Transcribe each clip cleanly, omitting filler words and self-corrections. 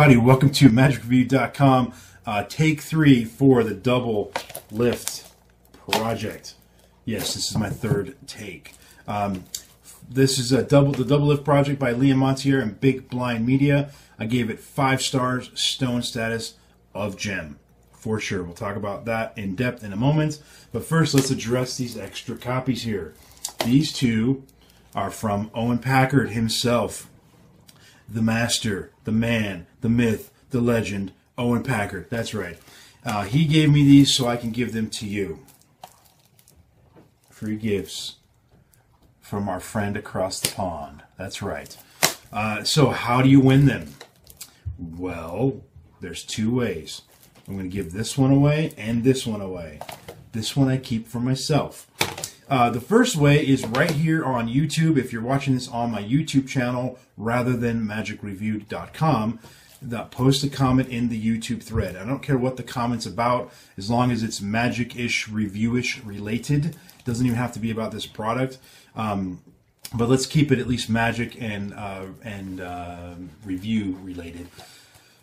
everybody, welcome to magicreview.com. Take 3 for the double lift project. Yes, this is my third take. This is the double lift project by Montier and Big Blind Media. I gave it 5 stars, stone status of gem. For sure. We'll talk about that in depth in a moment. But first, let's address these extra copies here. These two are from Owen Packard himself. The master, the man, the myth, the legend, Owen Packard. That's right. He gave me these so I can give them to you. Free gifts from our friend across the pond. That's right. So how do you win them? Well, there's 2 ways. I'm going to give this one away and this one away. This one I keep for myself. The first way is right here on YouTube. If you're watching this on my YouTube channel rather than magicreview.com, post a comment in the YouTube thread. I don't care what the comment's about, as long as it's magic-ish, review-ish related. It doesn't even have to be about this product. But let's keep it at least magic and review related.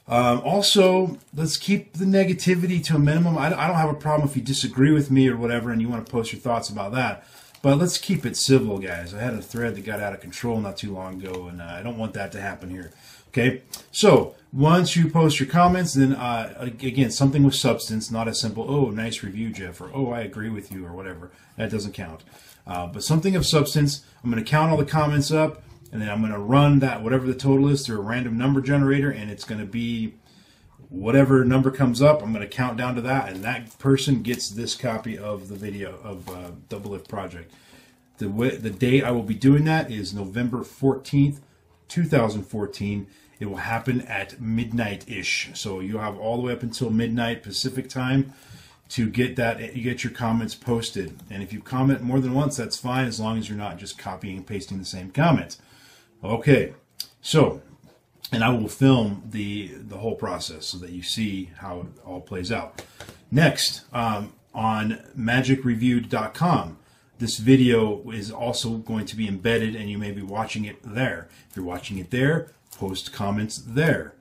Also, let's keep the negativity to a minimum. I don't have a problem if you disagree with me or whatever and you want to post your thoughts about that. But let's keep it civil, guys. I had a thread that got out of control not too long ago, and I don't want that to happen here. Okay? So, once you post your comments, then, again, something with substance, not a simple, oh, nice review, Jeff, or oh, I agree with you, or whatever. That doesn't count. But something of substance, I'm going to count all the comments up, and then I'm going to run that, whatever the total is, through a random number generator, and it's going to be whatever number comes up. I'm going to count down to that, and that person gets this copy of the video of Double Lift Project. The date I will be doing that is November 14th, 2014. It will happen at midnight-ish, so you'll have all the way up until midnight Pacific time to get that. You get your comments posted, and if you comment more than once, that's fine, as long as you're not just copying and pasting the same comment. Okay, so, and I will film the whole process so that you see how it all plays out. Next, on magicreview.com, this video is also going to be embedded, and you may be watching it there. If you're watching it there, post comments there,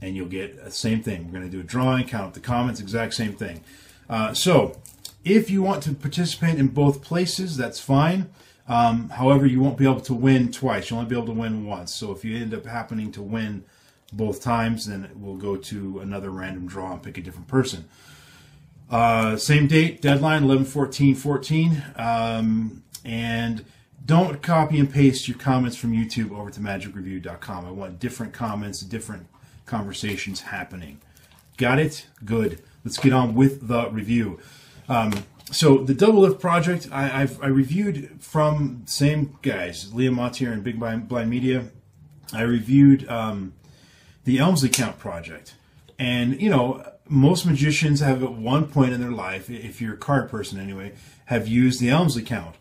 and you'll get the same thing. We're going to do a drawing, count up the comments, exact same thing. So, if you want to participate in both places, that's fine. However, you won't be able to win twice. You'll only be able to win once. So if you end up happening to win both times, then we'll go to another random draw and pick a different person. Same date, deadline, 11/14/14. And don't copy and paste your comments from YouTube over to magicreview.com. I want different comments, different conversations happening. Got it? Good. Let's get on with the review. So the Double Lift Project, I reviewed from the same guys, Montier and Big Blind Media. I reviewed the Elmsley Count project. And, you know, most magicians have at one point in their life, if you're a card person anyway, have used the Elmsley Count.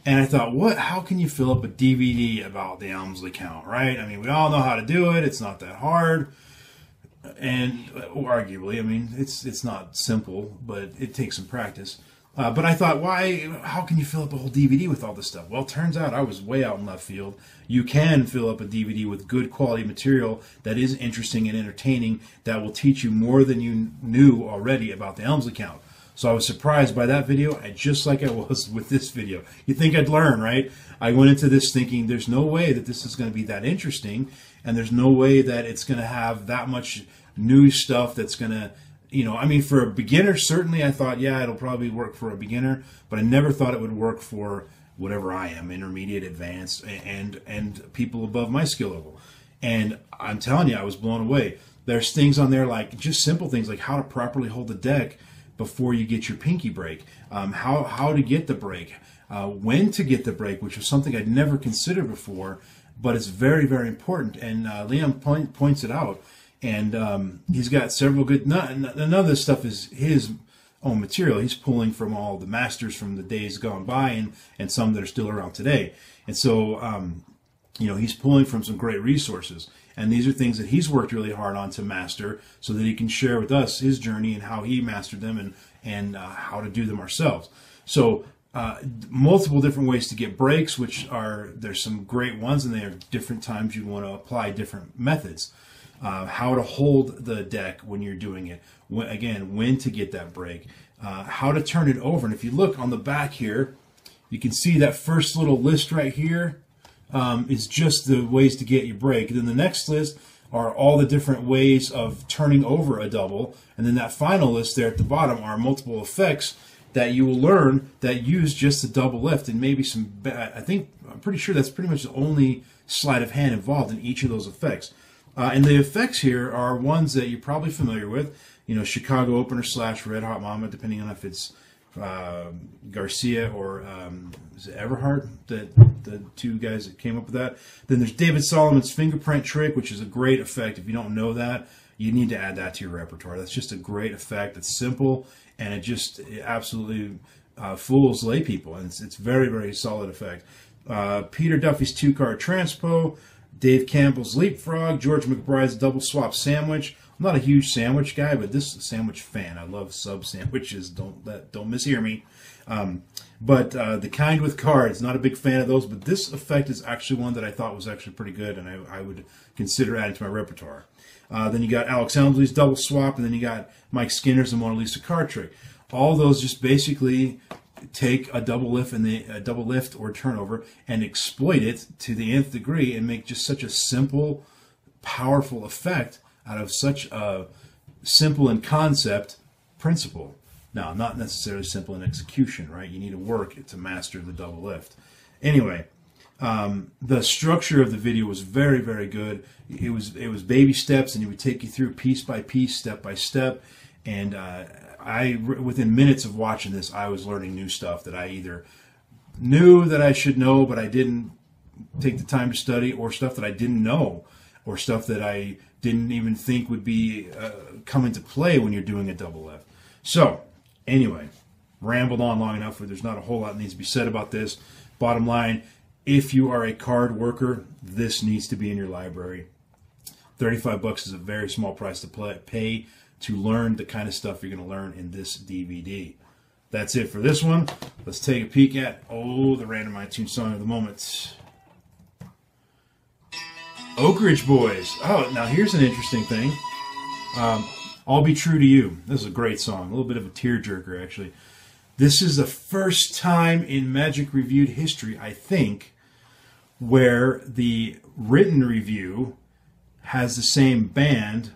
And I thought, how can you fill up a DVD about the Elmsley Count, right? I mean, we all know how to do it. It's not that hard. And arguably, I mean, it's not simple, but it takes some practice. But I thought, how can you fill up a whole DVD with all this stuff? Well, it turns out I was way out in left field. You can fill up a DVD with good quality material that is interesting and entertaining, that will teach you more than you knew already about the Elmsley Count. So I was surprised by that video, just like I was with this video. You'd think I'd learn, right? I went into this thinking there's no way that this is going to be that interesting, and there's no way that it's going to have that much new stuff that's going to, you know, I mean, for a beginner, certainly I thought, yeah, it'll probably work for a beginner, but I never thought it would work for whatever I am, intermediate, advanced, and people above my skill level. And I'm telling you, I was blown away. There's things on there like just simple things like how to properly hold the deck before you get your pinky break, how to get the break, when to get the break, which was something I'd never considered before, but it's very, very important. And Liam points it out. And he's got several good. None of this stuff is his own material. He's pulling from all the masters from the days gone by, and some that are still around today. And so, you know, he's pulling from some great resources. And these are things that he's worked really hard on to master, so that he can share with us his journey and how he mastered them, and how to do them ourselves. So, multiple different ways to get breaks, there's some great ones, and they are different times you want to apply different methods. how to hold the deck when you're doing it, when to get that break, how to turn it over. And if you look on the back here, you can see that first little list right here is just the ways to get your break. And then the next list are all the different ways of turning over a double. And then that final list there at the bottom are multiple effects that you will learn that use just the double lift, and maybe some, I'm pretty sure that's pretty much the only sleight of hand involved in each of those effects. And the effects here are ones that you're probably familiar with. You know, Chicago Opener / Red Hot Mama, depending on if it's Garcia or is it Everhart, the two guys that came up with that. Then there's David Solomon's fingerprint trick, which is a great effect. If you don't know that, you need to add that to your repertoire. That's just a great effect. It's simple, and it absolutely fools lay people, and it's very, very solid effect. Peter Duffy's 2-card transpo, Dave Campbell's leapfrog, George McBride's double swap sandwich. I'm not a huge sandwich guy, but this is a sandwich fan. I love sub sandwiches. Don't mishear me. But the kind with cards, not a big fan of those. But this effect is actually one that I thought was actually pretty good, and I would consider adding to my repertoire. Then you got Alex Helmsley's double swap, and then you got Mike Skinner's and Mona Lisa card trick. All those just basically take a double lift or turnover and exploit it to the nth degree and make just such a simple, powerful effect out of such a simple in concept principle. Now, not necessarily simple in execution, right? You need to work to master the double lift. Anyway, the structure of the video was very, very good. It was baby steps, and he would take you through piece by piece, step by step. And within minutes of watching this, I was learning new stuff that I either knew that I should know, but I didn't take the time to study, or stuff that I didn't know, or stuff that I didn't even think would be come into play when you're doing a double lift. So, anyway, rambled on long enough. There's not a whole lot that needs to be said about this. Bottom line, if you are a card worker, this needs to be in your library. $35 is a very small price to pay to learn the kind of stuff you're going to learn in this DVD. That's it for this one. Let's take a peek at, the random iTunes song of the moment. Oak Ridge Boys. Oh, now here's an interesting thing. I'll Be True to You. This is a great song. A little bit of a tearjerker, actually. This is the first time in Magic Reviewed history, I think, where the written review has the same band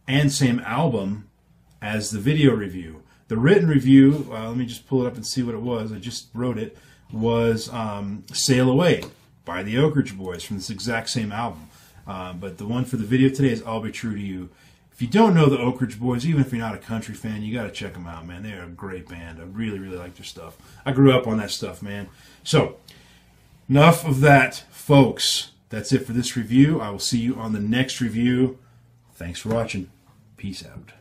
and same album as the video review. The written review, let me just pull it up and see what it was. I just wrote it. Was Sail Away by the Oak Ridge Boys from this exact same album. But the one for the video today is I'll Be True to You. If you don't know the Oak Ridge Boys, even if you're not a country fan, you got to check them out, man. They're a great band. I really, really like their stuff. I grew up on that stuff, man. So, enough of that, folks. That's it for this review. I will see you on the next review. Thanks for watching. Peace out.